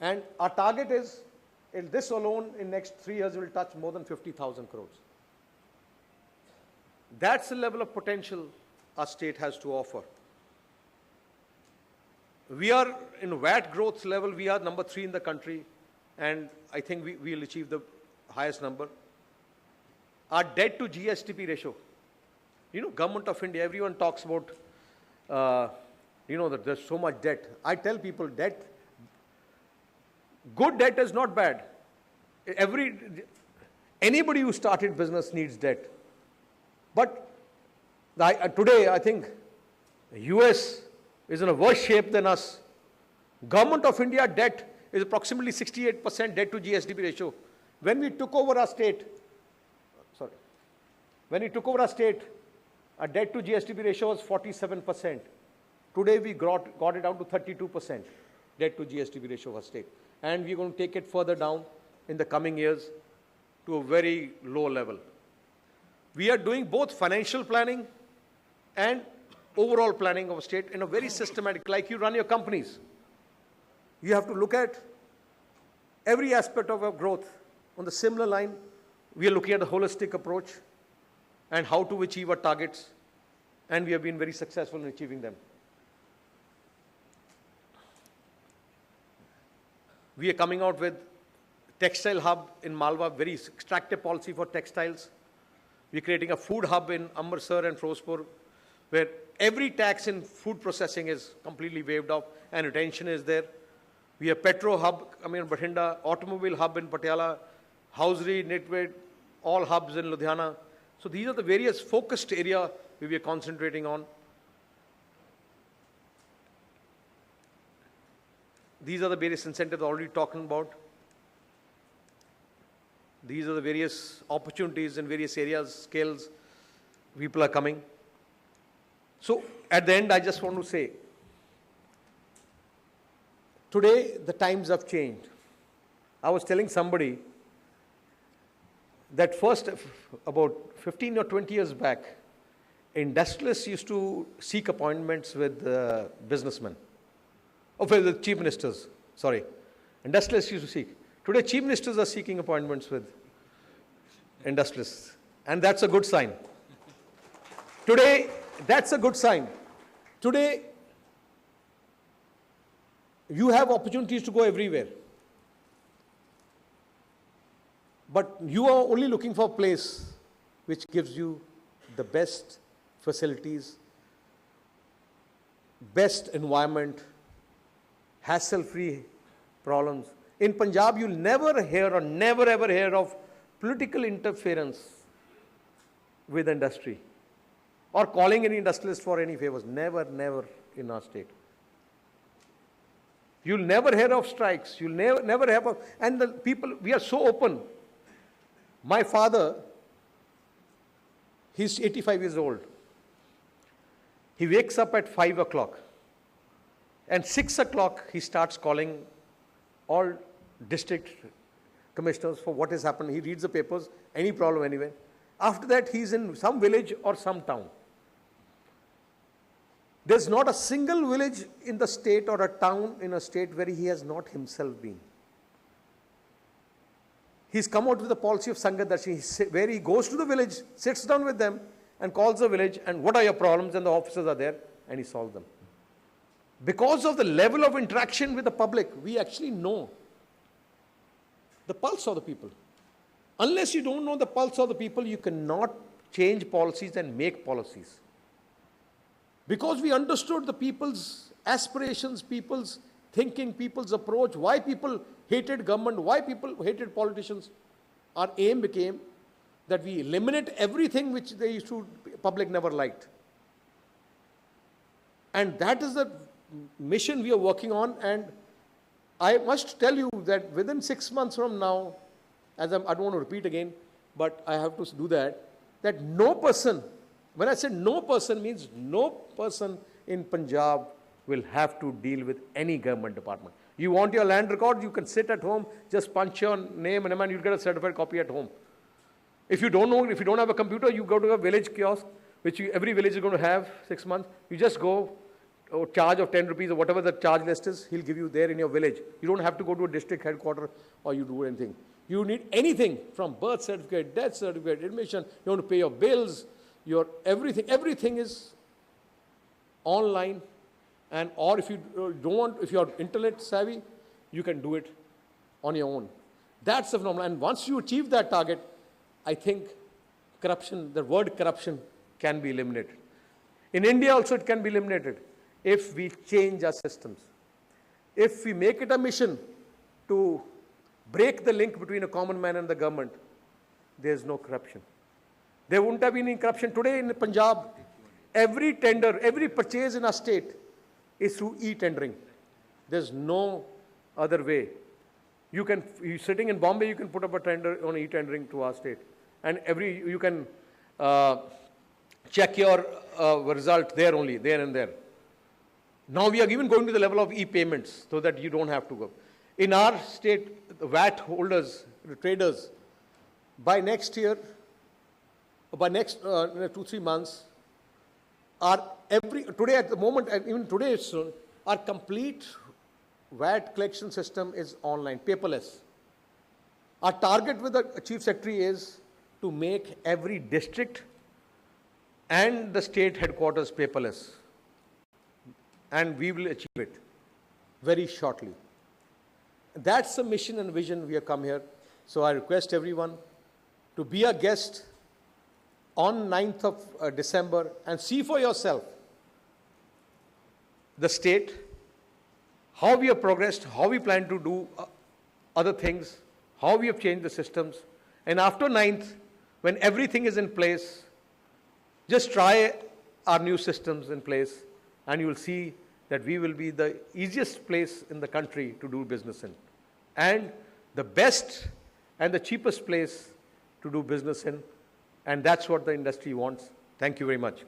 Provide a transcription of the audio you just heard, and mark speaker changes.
Speaker 1: And our target is, in this alone, in next 3 years, will touch more than 50,000 crores. That's the level of potential our state has to offer. We are in VAT growth level, we are number 3 in the country, and I think we will achieve the highest number. Our debt to GSDP ratio, Government of India, everyone talks about, that there's so much debt. I tell people good debt is not bad. Anybody who started business needs debt. But today, I think the US is in a worse shape than us. Government of India debt is approximately 68% debt to GSDP ratio. When we took over our state, our debt to GSDP ratio was 47%. Today, we got it down to 32% debt to GSDP ratio of our state. And we're going to take it further down in the coming years to a very low level. We are doing both financial planning and overall planning of a state in a very systematic, like you run your companies. You have to look at every aspect of our growth. On the similar line, we are looking at a holistic approach and how to achieve our targets, and we have been very successful in achieving them. We are coming out with textile hub in Malwa, very extractive policy for textiles. We are creating a food hub in Amritsar and Firozpur, where every tax in food processing is completely waived off and retention is there. We have petro hub, Bathinda, automobile hub in Patiala, housery, knitwear, all hubs in Ludhiana. So these are the various focused areas we are concentrating on. These are the various incentives already talking about. These are the various opportunities in various areas, scales, people are coming. So at the end, I just want to say, today the times have changed. I was telling somebody that first, about 15 or 20 years back, industrialists used to seek appointments with businessmen, or with the chief ministers, sorry. Industrialists used to seek. Today, chief ministers are seeking appointments with industrialists, and that's a good sign. Today, that's a good sign. Today, you have opportunities to go everywhere. But you are only looking for a place which gives you the best facilities, best environment, hassle-free problems. In Punjab, you'll never hear or never ever hear of political interference with industry or calling any industrialist for any favors. Never, never in our state. You'll never hear of strikes. You'll never hear of, and the people, we are so open. My father, he's 85 years old. He wakes up at 5 o'clock. And 6 o'clock, he starts calling all district commissioners for what has happened. He reads the papers, any problem anywhere. After that, he's in some village or some town. There's not a single village in the state or a town in a state where he has not himself been. He's come out with a policy of Sangatdarshi, where he goes to the village, sits down with them, and calls the village, and what are your problems? And the officers are there, and he solves them. Because of the level of interaction with the public, we actually know the pulse of the people. Unless you don't know the pulse of the people, you cannot change policies and make policies. Because we understood the people's aspirations, people's thinking, people's approach, why people hated government, why people hated politicians, our aim became that we eliminate everything which the public never liked. And that is the mission we are working on, and I must tell you that within 6 months from now, I don't want to repeat again, but I have to do that no person, when I say no person, means no person in Punjab will have to deal with any government department. You want your land record, you can sit at home, just punch your name and you'll get a certified copy at home. If you don't know, if you don't have a computer, you go to a village kiosk, which every village is going to have 6 months. You just go, charge of 10 rupees or whatever the charge list is, he'll give you there in your village. You don't have to go to a district headquarters or you do anything. You need anything from birth certificate, death certificate, admission, you want to pay your bills, your everything is online. And or if you don't want, if you're internet savvy, you can do it on your own. That's the phenomenon. And once you achieve that target, I think corruption, the word corruption can be eliminated. In India also it can be eliminated if we change our systems. If we make it a mission to break the link between a common man and the government, there's no corruption. There wouldn't have been any corruption. Today in Punjab, every tender, every purchase in our state is through e-tendering. There's no other way. You sitting in Bombay, you can put up a tender on e-tendering to our state. And you can check your result there only, there and there. Now we are even going to the level of e-payments so that you don't have to go. In our state, the VAT holders, the traders, by next year, by next 2-3 months, today at the moment, and even today it's soon, our complete VAT collection system is online, paperless. Our target with the Chief Secretary is to make every district and the state headquarters paperless. And we will achieve it very shortly. That's the mission and vision we have come here. So I request everyone to be a guest on 9th of December and see for yourself the state, how we have progressed, how we plan to do other things, how we have changed the systems. And after 9th, when everything is in place, just try our new systems in place and you will see that we will be the easiest place in the country to do business in. And the best and the cheapest place to do business in. And that's what the industry wants. Thank you very much.